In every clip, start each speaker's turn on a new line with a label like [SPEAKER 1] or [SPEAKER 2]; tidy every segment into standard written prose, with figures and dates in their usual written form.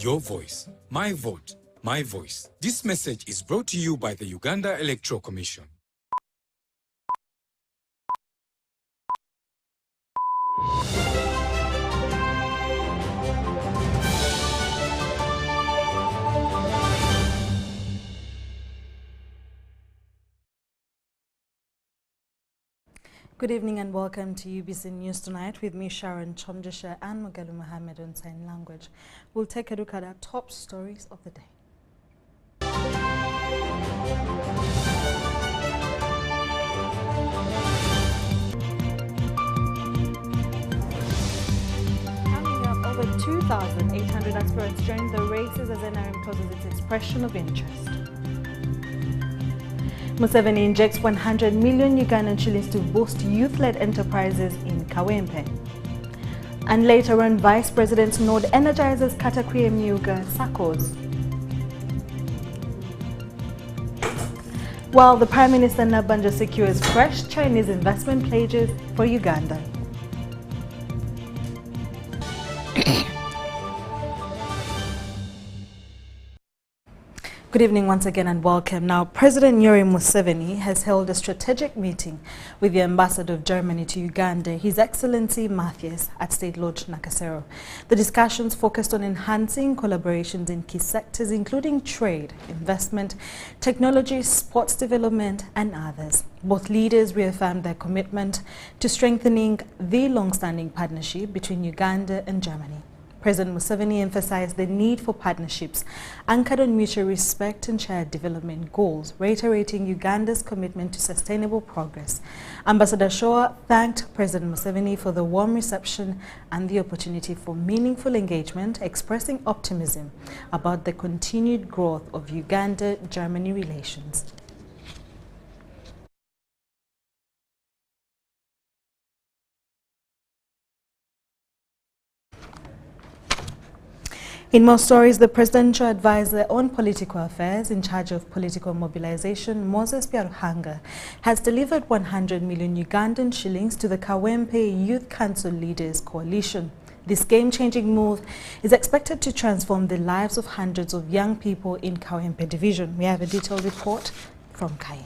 [SPEAKER 1] Your voice, my vote, my voice. This message is brought to you by the Uganda Electoral Commission.
[SPEAKER 2] Good evening and welcome to UBC News Tonight with me, Sharon Chomjisha and Mugalu Mohammed on Sign Language. We'll take a look at our top stories of the day. Coming up, over 2,800 aspirants joined the races as NRM closes its expression of interest. Museveni injects 100 million Ugandan shillings to boost youth-led enterprises in Kawempe. And later on, Vice President Nod energizes Katakrie Myuga SACCOs. While the Prime Minister Nabanja secures fresh Chinese investment pledges for Uganda. Good evening once again and welcome. Now, President Yoweri Museveni has held a strategic meeting with the Ambassador of Germany to Uganda, His Excellency Matthias, at State Lodge, Nakasero. The discussions focused on enhancing collaborations in key sectors including trade, investment, technology, sports development and others. Both leaders reaffirmed their commitment to strengthening the long-standing partnership between Uganda and Germany. President Museveni emphasized the need for partnerships anchored on mutual respect and shared development goals, reiterating Uganda's commitment to sustainable progress. Ambassador Shaw thanked President Museveni for the warm reception and the opportunity for meaningful engagement, expressing optimism about the continued growth of Uganda-Germany relations. In more stories, the presidential advisor on political affairs in charge of political mobilization, Moses Byaruhanga, has delivered 100 million Ugandan shillings to the Kawempe Youth Council Leaders Coalition. This game-changing move is expected to transform the lives of hundreds of young people in Kawempe division. We have a detailed report from Kai.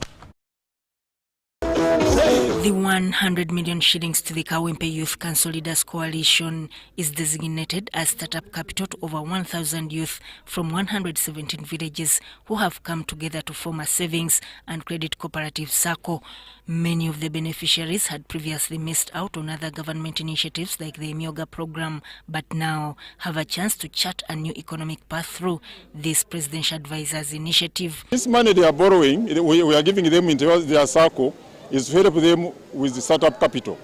[SPEAKER 3] The 100 million shillings to the Kawempe Youth Council Leaders Coalition is designated as startup capital to over 1,000 youth from 117 villages who have come together to form a savings and credit cooperative SACCO. Many of the beneficiaries had previously missed out on other government initiatives like the Myoga program, but now have a chance to chart a new economic path through this presidential advisor's initiative.
[SPEAKER 4] This money they are borrowing, we are giving them into their SACCO, is to help them with the startup capital.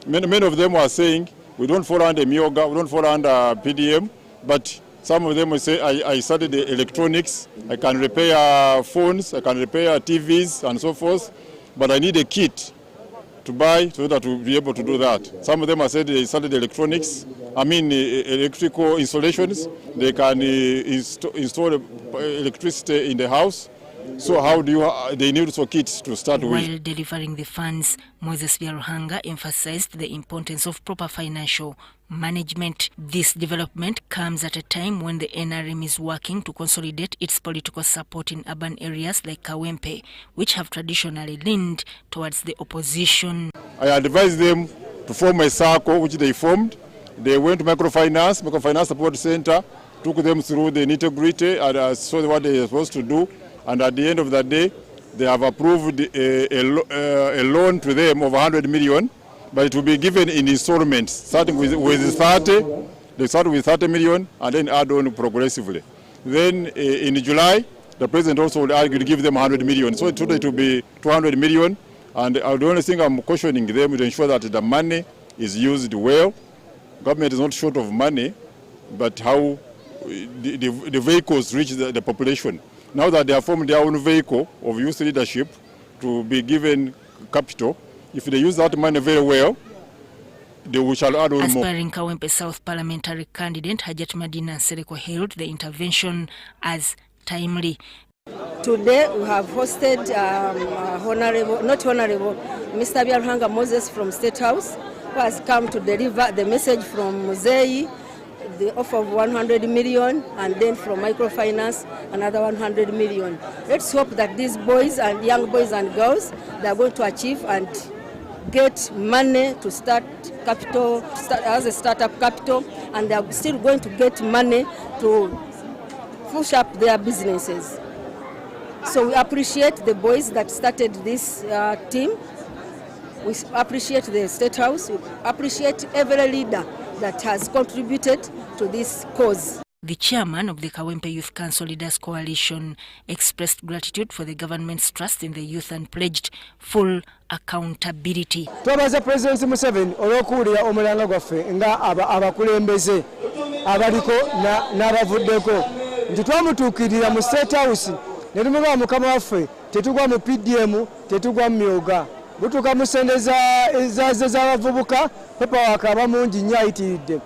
[SPEAKER 4] Many of them are saying, we don't fall under Myoga, we don't fall under PDM, but some of them will say, I studied the electronics, I can repair phones, I can repair TVs and so forth, but I need a kit to buy so that we'll be able to do that. Some of them have said they studied electronics, electrical installations, they can install electricity in the house. So how do they need also kits to start with?
[SPEAKER 3] While delivering the funds, Moses Byaruhanga emphasized the importance of proper financial management. This development comes at a time when the NRM is working to consolidate its political support in urban areas like Kawempe, which have traditionally leaned towards the opposition. I
[SPEAKER 4] advised them to form a SACCO, which they formed. They went to Microfinance Support Center, took them through the nitty-gritty and saw what they were supposed to do. And at the end of the day, they have approved a loan to them of 100 million, but it will be given in installments, starting with 30. They start with 30 million and then add on progressively. Then in July, the president also will argue to give them 100 million. So today it will be 200 million. And the only thing I'm cautioning them is to ensure that the money is used well. Government is not short of money, but how the vehicles reach the population. Now that they have formed their own vehicle of youth leadership to be given capital, if they use that money very well, they shall add on more.
[SPEAKER 3] Aspiring Kawempe South parliamentary candidate Hajat Madina Sereko hailed the intervention as timely.
[SPEAKER 5] Today we have hosted Mr. Byaruhanga Moses from State House, who has come to deliver the message from Muzei the offer of 100 million, and then from microfinance, another 100 million. Let's hope that these boys and young boys and girls, they are going to achieve and get money to start capital, as a startup capital, and they are still going to get money to push up their businesses. So we appreciate the boys that started this team. We appreciate the State House. We appreciate every leader that has contributed to this cause.
[SPEAKER 3] The chairman of the Kawempe Youth Council Leaders Coalition expressed gratitude for the government's trust in the youth and pledged full accountability.
[SPEAKER 6] Twabaza President Museveni olw'okuwulira omulanga gwaffe nga abakulembeze abaliko n'abavuddeko nti twamutuukirira mu State House ne tumugamba mukama waffe tetugwa mu PDM tetugwa mu myoga butuuka mu sente z'abavubuka paperwork abamungi nnyo ayitiridde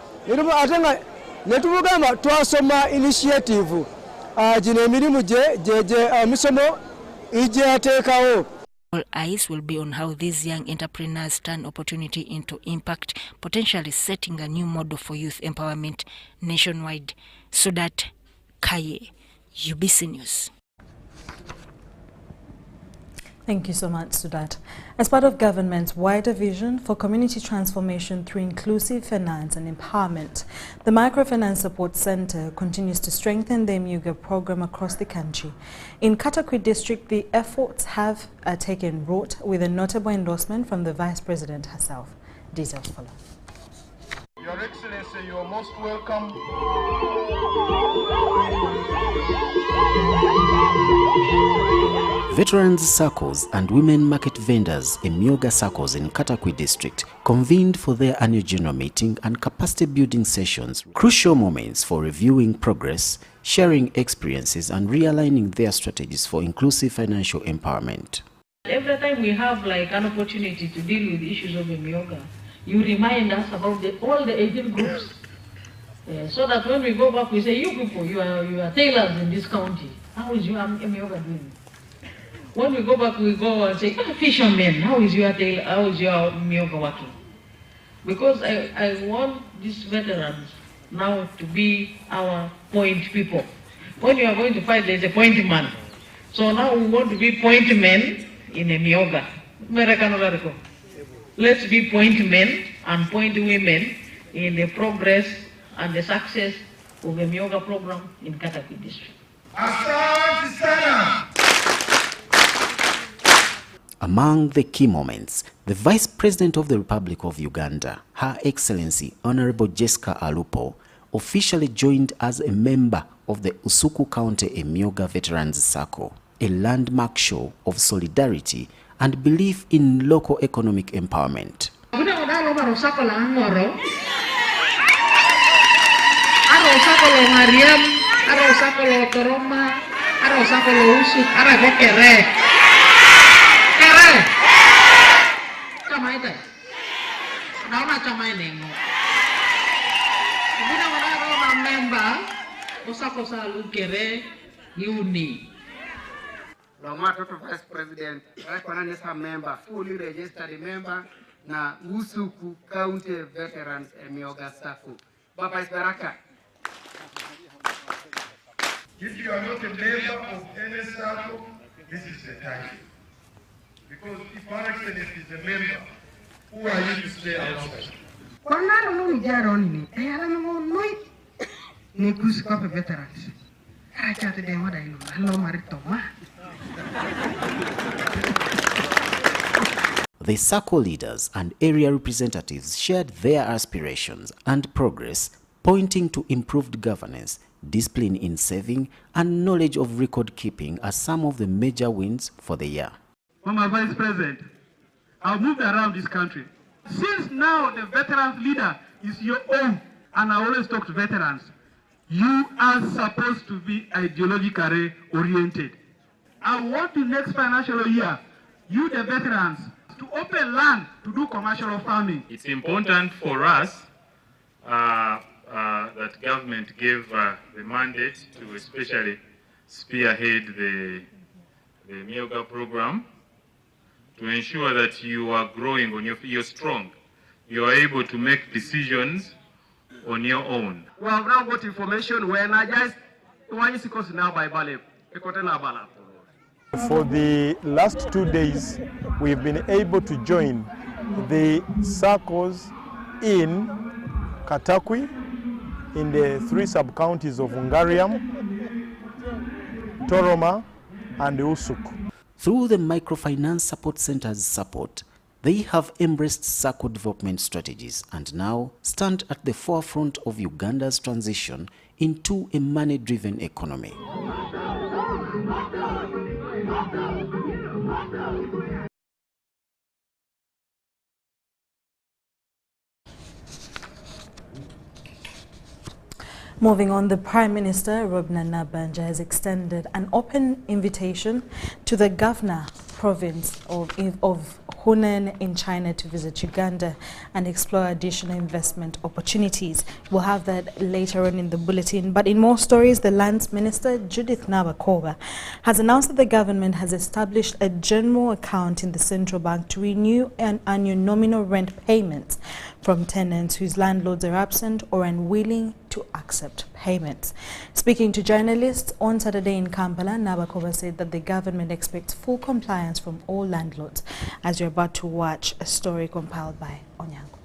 [SPEAKER 6] ate nga ne tumugamba twasoma initiative gino emirimu gye misomo ije yateekawo.
[SPEAKER 3] All eyes will be on how these young entrepreneurs turn opportunity into impact, potentially setting a new model for youth empowerment nationwide. Sudat Kaye, UBC News.
[SPEAKER 2] Thank you so much, Sudat. As part of government's wider vision for community transformation through inclusive finance and empowerment, the Microfinance Support Center continues to strengthen the MUGA program across the country. In Katakwi district, the efforts have taken root with a notable endorsement from the Vice President herself. Details follow.
[SPEAKER 7] Your Excellency, you are most welcome.
[SPEAKER 8] Veterans circles and women market vendors in Myoga circles in Katakwi district convened for their annual general meeting and capacity building sessions, crucial moments for reviewing progress, sharing experiences and realigning their strategies for inclusive financial empowerment.
[SPEAKER 9] Every time we have like an opportunity to deal with issues of Myoga, you remind us about all the agent groups, so that when we go back we say, you people, you are tailors in this county. How is your Myoga doing? When we go back, we go and say, fishermen, how is your Myoga working? Because I want these veterans now to be our point people. When you are going to fight, there's a point man. So now we want to be point men in a Myoga. Let's be point men and point women in the progress and the success of the Myoga program in Katakwi district.
[SPEAKER 8] Among the key moments, the Vice President of the Republic of Uganda, Her Excellency Honorable Jessica Alupo, officially joined as a member of the Usuku County Myoga Veterans Circle, a landmark show of solidarity and belief in local economic empowerment.
[SPEAKER 10] Vice President, recognize a member, fully registered member, na Usuku County Veterans Myoga Circle. Baba Baraka.
[SPEAKER 7] If you are not a member of any circle, this is the time. Because if Her Excellency is a member, who are you to stay outside?
[SPEAKER 10] Veterans.
[SPEAKER 8] The circle leaders and area representatives shared their aspirations and progress, pointing to improved governance, discipline in saving, and knowledge of record keeping as some of the major wins for the year.
[SPEAKER 10] Mama Vice President, I've moved around this country. Since now the veterans leader is your own, and I always talk to veterans, you are supposed to be ideologically oriented. I want the next financial year, you the veterans, to open land to do commercial farming.
[SPEAKER 11] It's important for us that government gave the mandate to especially spearhead the Myoga program to ensure that you are growing on you're strong. You are able to make decisions on your own.
[SPEAKER 10] We have now got information. We energized one is now by Balep.
[SPEAKER 12] For the last 2 days, we've been able to join the circles in Katakwi, in the 3 sub-counties of Ungariam, Toroma, and Usuk.
[SPEAKER 8] Through the Microfinance Support Center's support, they have embraced circle development strategies and now stand at the forefront of Uganda's transition into a money-driven economy.
[SPEAKER 2] Moving on, the Prime Minister, Robna Nabanja, has extended an open invitation to the governor province of Hunan in China to visit Uganda and explore additional investment opportunities. We'll have that later on in the bulletin. But in more stories, the Lands Minister, Judith Nabakova, has announced that the government has established a general account in the central bank to renew annual nominal rent payments from tenants whose landlords are absent or unwilling to accept payments. Speaking to journalists on Saturday in Kampala, Nabakova said that the government expects full compliance from all landlords, as you're about to watch a story compiled by Onyango.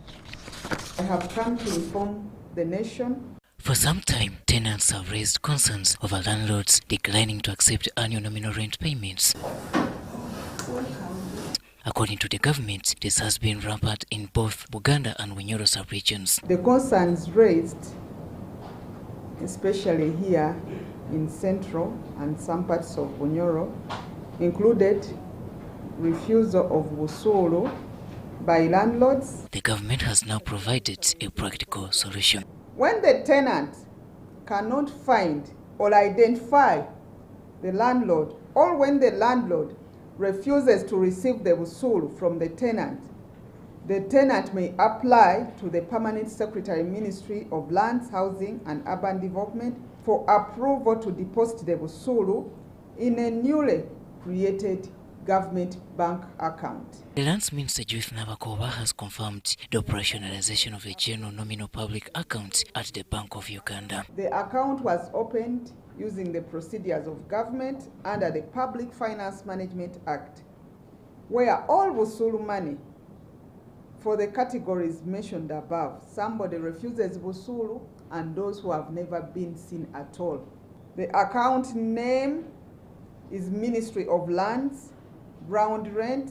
[SPEAKER 13] I have come to inform the nation.
[SPEAKER 14] For some time, tenants have raised concerns over landlords declining to accept annual nominal rent payments. According to the government, this has been rampant in both Buganda and Bunyoro sub-regions.
[SPEAKER 13] The concerns raised, especially here in Central and some parts of Bunyoro, included refusal of Busolo by landlords.
[SPEAKER 14] The government has now provided a practical solution.
[SPEAKER 13] When the tenant cannot find or identify the landlord, or when the landlord refuses to receive the Busolo from the tenant may apply to the Permanent Secretary Ministry of Lands, Housing and Urban Development for approval to deposit the Busolo in a newly created government bank account.
[SPEAKER 14] The Lands Minister Judith Nabakova has confirmed the operationalization of a general nominal public account at the Bank of Uganda.
[SPEAKER 13] The account was opened using the procedures of government under the Public Finance Management Act, where all Busolo money for the categories mentioned above, somebody refuses Busolo and those who have never been seen at all. The account name is Ministry of Lands, Ground Rent,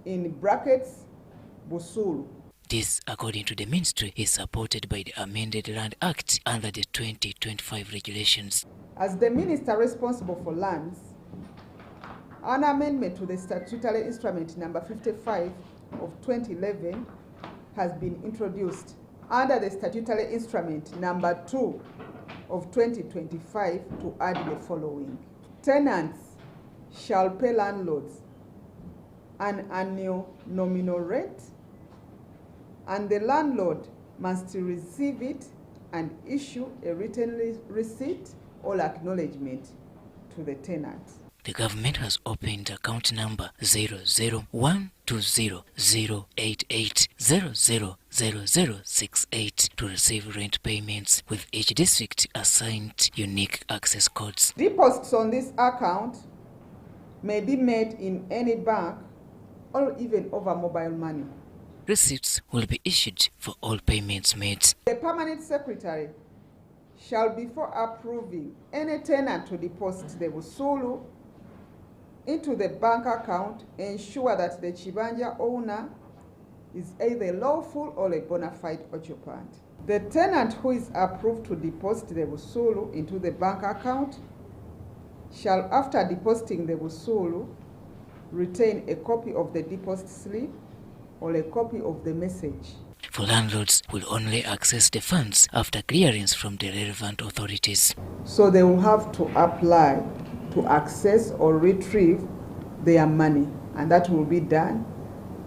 [SPEAKER 13] in brackets, Busolo.
[SPEAKER 14] This, according to the ministry, is supported by the amended Land Act under the 2025 regulations.
[SPEAKER 13] As the minister responsible for lands, an amendment to the statutory instrument number 55 of 2011 has been introduced under the statutory instrument number 2 of 2025 to add the following. Tenants shall pay landlords an annual nominal rent, and the landlord must receive it and issue a written receipt or acknowledgement to the tenant.
[SPEAKER 14] The government has opened account number 001200880000068 to receive rent payments, with each district assigned unique access codes.
[SPEAKER 13] Deposits on this account may be made in any bank or even over mobile money.
[SPEAKER 14] Receipts will be issued for all payments made.
[SPEAKER 13] The Permanent Secretary shall, before approving any tenant to deposit the Busolo into the bank account, ensure that the Chibanja owner is either lawful or a bona fide occupant. The tenant who is approved to deposit the Busolo into the bank account shall, after depositing the Busolo, retain a copy of the deposit slip or a copy of the message.
[SPEAKER 14] For landlords, will only access the funds after clearance from the relevant authorities.
[SPEAKER 13] So they will have to apply to access or retrieve their money, and that will be done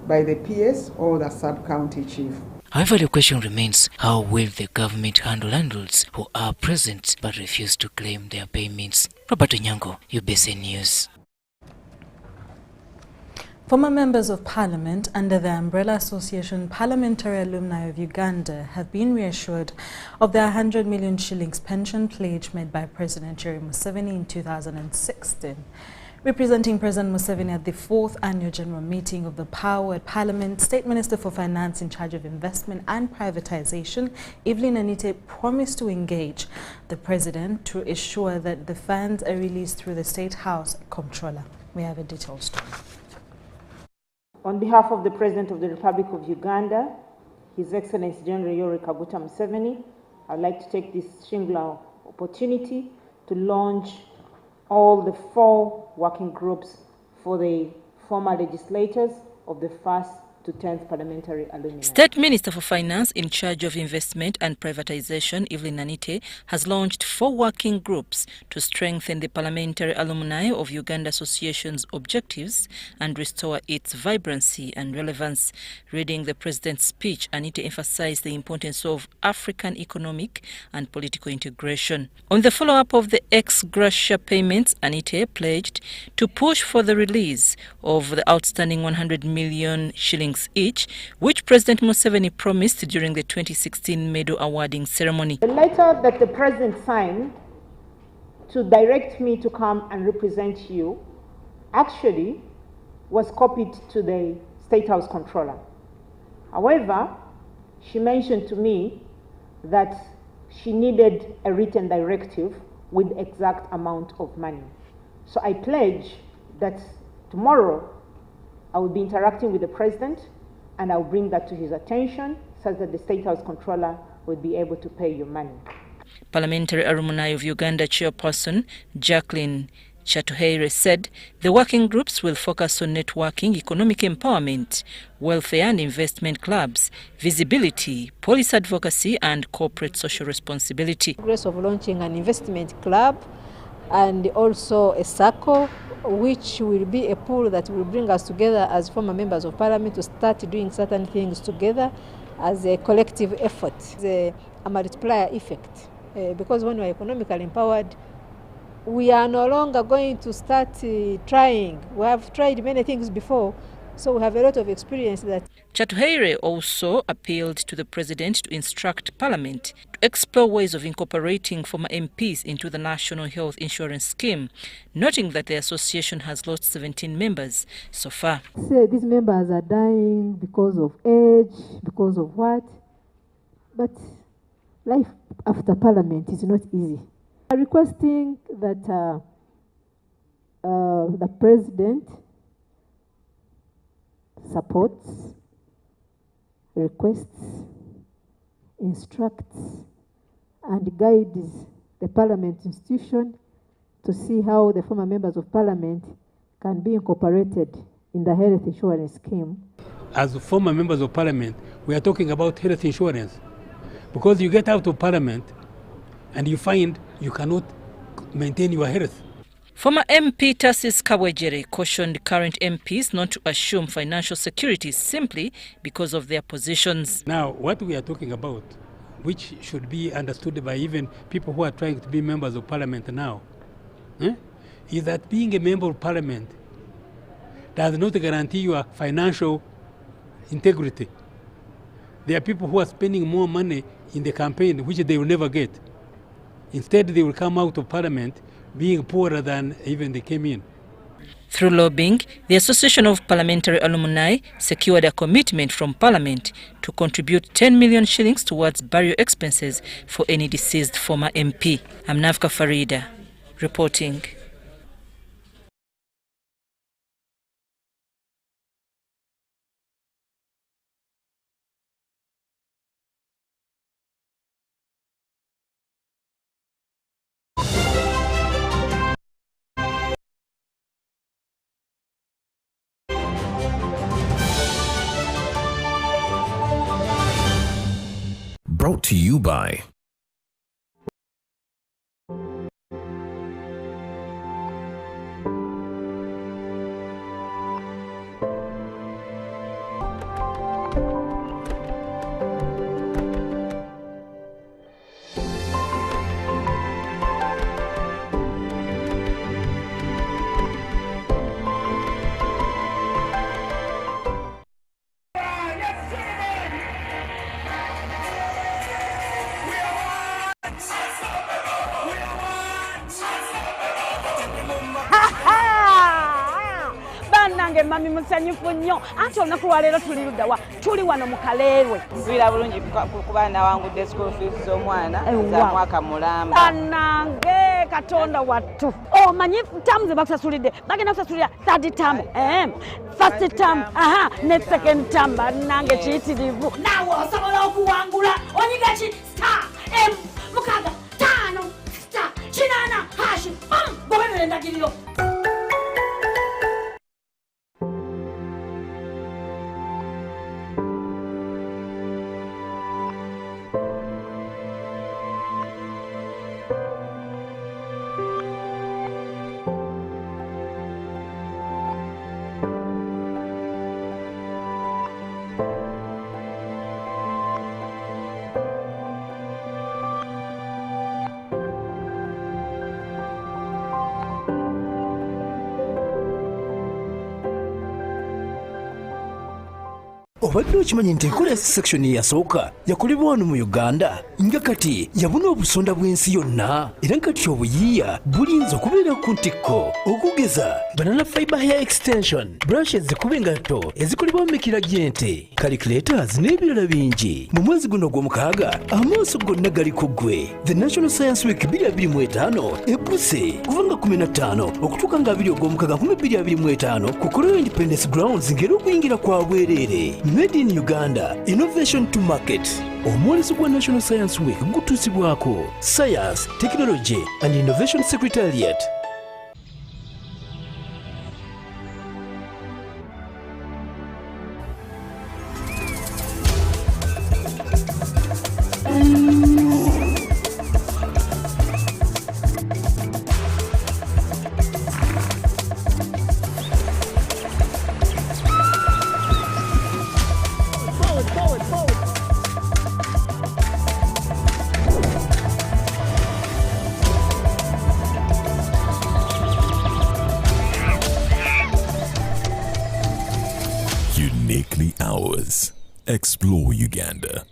[SPEAKER 13] by the PS or the sub-county chief.
[SPEAKER 14] However, the question remains, how will the government handle landlords who are present but refuse to claim their payments? Robert Onyango, UBC News.
[SPEAKER 2] Former members of parliament under the umbrella association Parliamentary Alumni of Uganda have been reassured of their 100 million shillings pension pledge made by President Yoweri Museveni in 2016. Representing President Museveni at the 4th Annual General Meeting of the Power at Parliament, State Minister for Finance in charge of investment and privatization, Evelyn Anite, promised to engage the President to ensure that the funds are released through the State House Comptroller. We have a detailed story.
[SPEAKER 15] On behalf of the President of the Republic of Uganda, His Excellency General Yoweri Kaguta Museveni, I'd like to take this singular opportunity to launch all the 4 working groups for the former legislators of the 1st to 10th Parliamentary Alumni.
[SPEAKER 3] State Minister for Finance in charge of investment and privatization, Evelyn Anite, has launched 4 working groups to strengthen the Parliamentary Alumni of Uganda Association's objectives and restore its vibrancy and relevance. Reading the President's speech, Anite emphasized the importance of African economic and political integration. On the follow-up of the ex gratia payments, Anite pledged to push for the release of the outstanding 100 million shillings each, which President Museveni promised during the 2016 medal awarding ceremony.
[SPEAKER 15] The letter that the President signed to direct me to come and represent you actually was copied to the State House Comptroller. However, she mentioned to me that she needed a written directive with the exact amount of money. So I pledge that tomorrow I will be interacting with the President and I'll bring that to his attention so that the State House Comptroller will be able to pay your money.
[SPEAKER 3] Parliamentary Alumni of Uganda Chairperson Jacqueline Chatuheire said the working groups will focus on networking, economic empowerment, welfare and investment clubs, visibility, policy advocacy and corporate social responsibility.
[SPEAKER 5] Progress of launching an investment club and also a circle, which will be a pool that will bring us together as former members of parliament to start doing certain things together as a collective effort. It's a multiplier effect because when we are economically empowered, we are no longer going to start trying. We have tried many things before, so we have a lot of experience that.
[SPEAKER 3] Chatuheire also appealed to the President to instruct Parliament to explore ways of incorporating former MPs into the National Health Insurance Scheme, noting that the association has lost 17 members so far.
[SPEAKER 5] Say these members are dying because of age, because of what? But life after Parliament is not easy. I'm requesting that the President supports, requests, instructs, and guides the Parliament institution to see how the former members of Parliament can be incorporated in the health insurance scheme.
[SPEAKER 16] As former members of Parliament, we are talking about health insurance because you get out of Parliament and you find you cannot maintain your health.
[SPEAKER 3] Former MP Tarsis Kawejere cautioned current MPs not to assume financial security simply because of their positions.
[SPEAKER 16] Now, what we are talking about, which should be understood by even people who are trying to be members of Parliament now, is that being a member of Parliament does not guarantee your financial integrity. There are people who are spending more money in the campaign, which they will never get. Instead, they will come out of Parliament being poorer than even they came in.
[SPEAKER 3] Through lobbying, the Association of Parliamentary Alumni secured a commitment from Parliament to contribute 10 million shillings towards burial expenses for any deceased former MP. I'm Navka Farida, reporting.
[SPEAKER 17] Brought to you by
[SPEAKER 18] nange mami musanyufu nnyo anti olunaku lwa leero tuli luddawa tuli wano mu Kaleerwe
[SPEAKER 19] mpulira bulungi kuba nawangudde school fees z'omwana za mwaka mulamba
[SPEAKER 18] anange katonda wattu omanyi tamu ze bakusasulidde bagenda kusasulira third term first term ne second term bannange kiyitirivu naawe osobola okuwangula onyiga ki star mukaaga ttaano star kinaana hashi goberera endagiriro.
[SPEAKER 20] Obadde okimanyi nti enkola section eyasooka yakolebwa wano mu Uganda nga kati yabuna obusonda bw'ensi yonna era kati obuyiiya bulinza okubeera ku ntikko okugeza banana fiber hair extension brushes zikuba engatto ezikolebwa mu mikira gy'ente calculators n'ebirala bingi mu mwezi guno gw'omukaaga amaaso gonna gali ku ggwe. The National Science Week 2025 ebbuse kuva nga 15 okutuuka nga 2 ogw'omukaaga 2025 ku Kololo Independence Grounds ng'era okuyingira kwa bwereere. Made in Uganda, innovation to market. Omwoleso gwa National Science Week gutuusibwako Science, Technology and Innovation Secretariat.
[SPEAKER 17] Uniquely ours. Explore Uganda.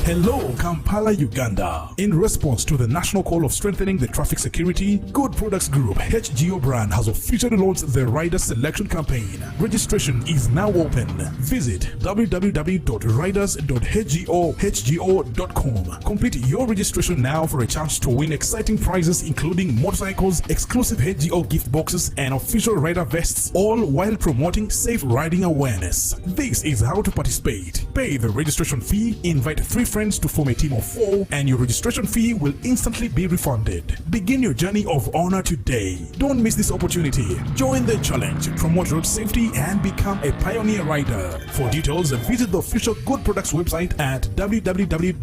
[SPEAKER 21] Hello, Kampala, Uganda. In response to the national call of strengthening the traffic security, Good Products Group HGO brand has officially launched the Rider Selection Campaign. Registration is now open. Visit www.riders.hgo.com. Complete your registration now for a chance to win exciting prizes including motorcycles, exclusive HGO gift boxes, and official rider vests, all while promoting safe riding awareness. This is how to participate. Pay the registration fee, invite 3 friends to form a team of 4, and your registration fee will instantly be refunded. Begin your journey of honor today. Don't miss this opportunity. Join the challenge, promote road safety, and become a pioneer rider. For details, visit the official Good Products website at www.hgo.com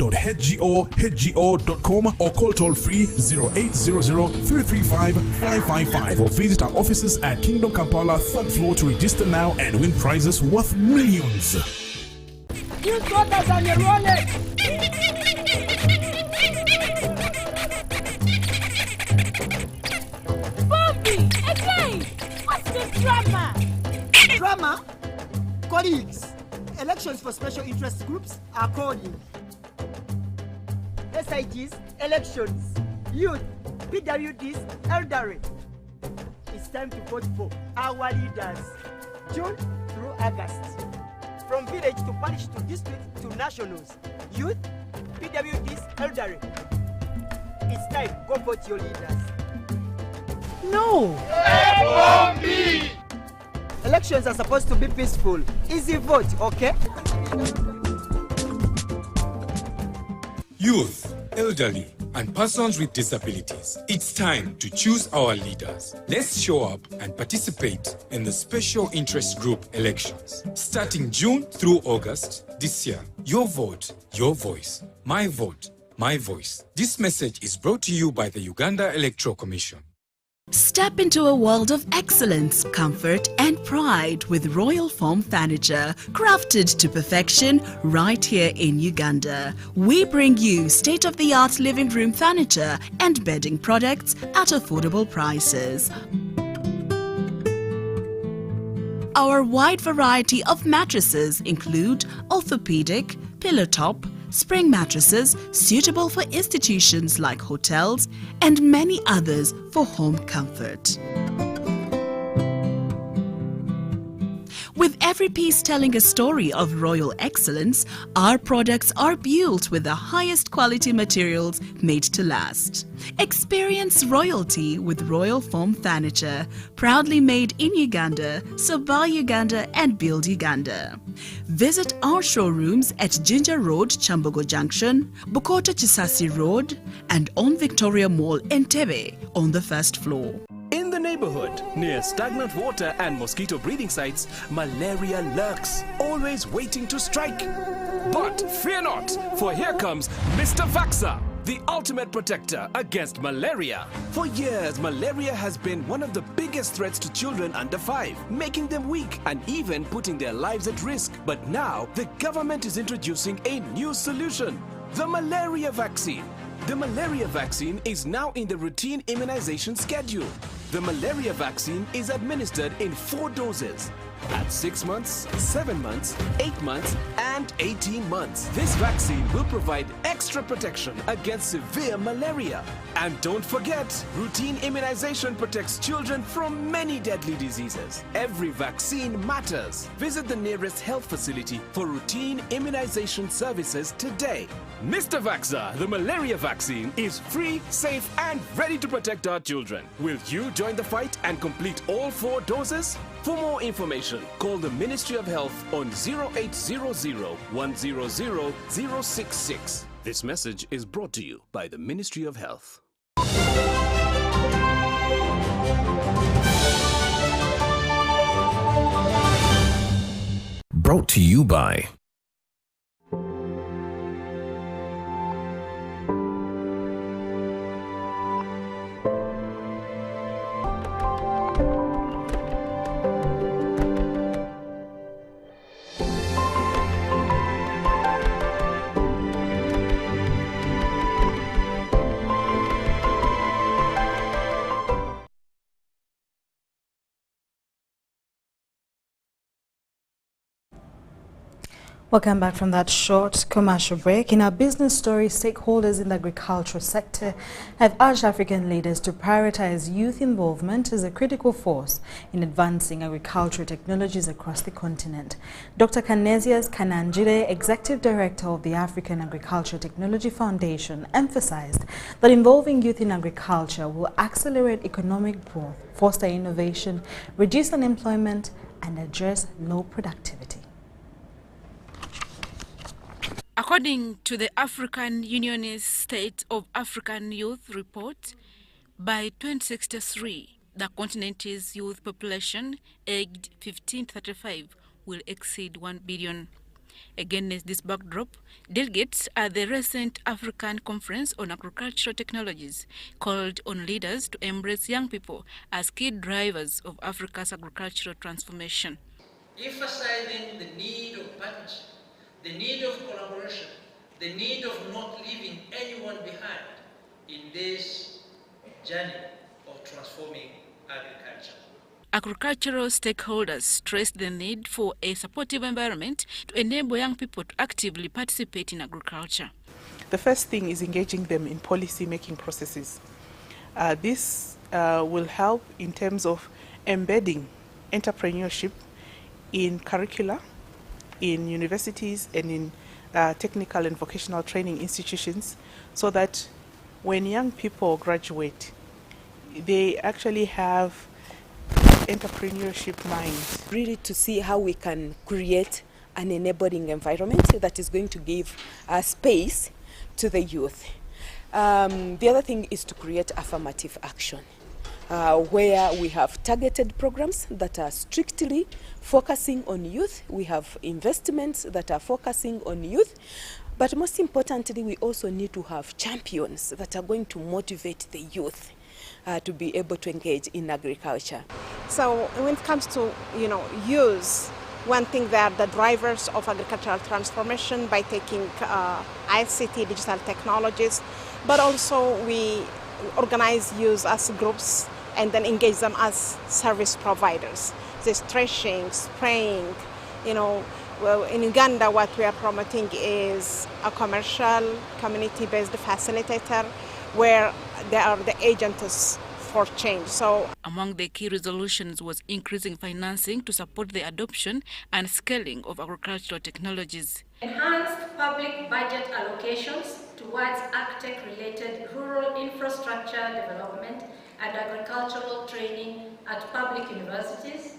[SPEAKER 21] or call toll free 0800 335 555 or visit our offices at Kingdom Kampala 3rd floor to register now and win prizes worth millions.
[SPEAKER 18] You got us on your wallet. Bobby, again! What's the drama?
[SPEAKER 22] Drama? Colleagues, elections for special interest groups are calling. SIGs, elections, youth, PWDs, elderly. It's time to vote for our leaders, June through August. From village to parish to district to nationals, youth, PWDs, elderly. It's time, go vote your leaders.
[SPEAKER 18] No!
[SPEAKER 22] F1B! Elections are supposed to be peaceful. Easy vote, okay?
[SPEAKER 1] Youth, elderly, and persons with disabilities. It's time to choose our leaders. Let's show up and participate in the special interest group elections. Starting June through August this year. Your vote, your voice. My vote, my voice. This message is brought to you by the Uganda Electoral Commission.
[SPEAKER 23] Step into a world of excellence, comfort and pride with Royal Foam Furniture, crafted to perfection right here in Uganda. We bring you state-of-the-art living room furniture and bedding products at affordable prices. Our wide variety of mattresses include orthopedic, pillow top, spring mattresses suitable for institutions like hotels, and many others for home comfort. With every piece telling a story of royal excellence, our products are built with the highest quality materials made to last. Experience royalty with Royal Foam Furniture, proudly made in Uganda, so buy Uganda and build Uganda. Visit our showrooms at Ginger Road, Chambogo Junction, Bukoto Chisasi Road, and on Victoria Mall, Entebbe, on the first floor.
[SPEAKER 4] In the neighborhood, near stagnant water and mosquito breeding sites, malaria lurks, always waiting to strike. But fear not, for here comes Mr. Vaxa, the ultimate protector against malaria. For years, malaria has been one of the biggest threats to children under 5, making them weak and even putting their lives at risk. But now, the government is introducing a new solution, the malaria vaccine. The malaria vaccine is now in the routine immunization schedule. The malaria vaccine is administered in 4 doses at 6 months, 7 months, 8 months, and 18 months. This vaccine will provide extra protection against severe malaria. And don't forget, routine immunization protects children from many deadly diseases. Every vaccine matters. Visit the nearest health facility for routine immunization services today. Mr. Vaxa, the malaria vaccine, is free, safe, and ready to protect our children. Will you join the fight and complete all 4 doses? For more information, call the Ministry of Health on 0800 100 066. This message is brought to you by the Ministry of Health.
[SPEAKER 17] Brought to you by
[SPEAKER 2] Welcome back from that short commercial break. In our business story, stakeholders in the agricultural sector have urged African leaders to prioritize youth involvement as a critical force in advancing agricultural technologies across the continent. Dr. Kanesias Kananjire, Executive Director of the African Agricultural Technology Foundation, emphasized that involving youth in agriculture will accelerate economic growth, foster innovation, reduce unemployment, and address low productivity.
[SPEAKER 6] According to the African Union's State of African Youth Report, by 2063, the continent's youth population aged 15 to 35 will exceed 1 billion. Against this backdrop, delegates at the recent African Conference on Agricultural Technologies called on leaders to embrace young people as key drivers of Africa's agricultural transformation.
[SPEAKER 9] Emphasizing the need of partnership, the need of collaboration, the need of not leaving anyone behind in this journey of transforming agriculture.
[SPEAKER 6] Agricultural stakeholders stressed the need for a supportive environment to enable young people to actively participate in agriculture.
[SPEAKER 24] The first thing is engaging them in policy-making processes. This will help in terms of embedding entrepreneurship in curricula, in universities and in technical and vocational training institutions, so that when young people graduate, they actually have entrepreneurship mind.
[SPEAKER 25] Really to see how we can create an enabling environment that is going to give space to the youth. The other thing is to create affirmative action, where we have targeted programs that are strictly focusing on youth. We have investments that are focusing on youth. But most importantly, we also need to have champions that are going to motivate the youth to be able to engage in agriculture.
[SPEAKER 15] So when it comes to, youth, one thing they are the drivers of agricultural transformation by taking ICT, digital technologies, but also we organize youth as groups and then engage them as service providers. There's threshing, spraying,
[SPEAKER 7] Well, in Uganda, what we are promoting is a commercial, community-based facilitator where they are the agents for change. So,
[SPEAKER 6] among the key resolutions was increasing financing to support the adoption and scaling of agricultural technologies.
[SPEAKER 8] Enhanced public budget allocations towards agtech-related rural infrastructure development and agricultural training at public universities,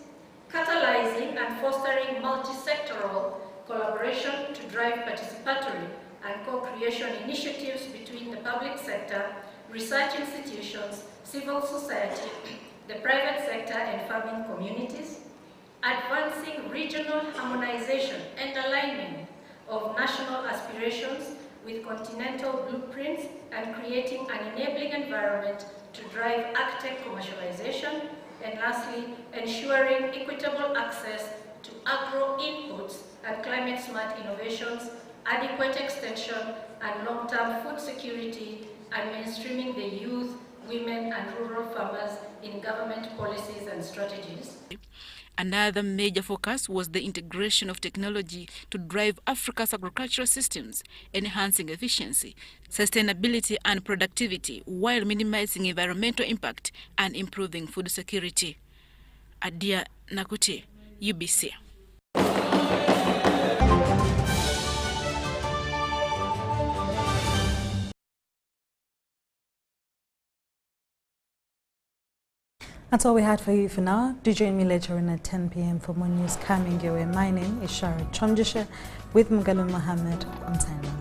[SPEAKER 8] catalyzing and fostering multi-sectoral collaboration to drive participatory and co-creation initiatives between the public sector, research institutions, civil society, the private sector and farming communities, advancing regional harmonization and alignment of national aspirations with continental blueprints and creating an enabling environment to drive agtech commercialization, and lastly, ensuring equitable access to agro inputs and climate-smart innovations, adequate extension and long-term food security, and mainstreaming the youth, women and rural farmers in government policies and strategies.
[SPEAKER 6] Another major focus was the integration of technology to drive Africa's agricultural systems, enhancing efficiency, sustainability and productivity while minimizing environmental impact and improving food security. Adia Nakute, UBC.
[SPEAKER 2] That's all we had for you for now. Do join me later on at 10 p.m. for more news coming your way. My name is Sharon Chomjisha with Mugalu Mohammed on 10.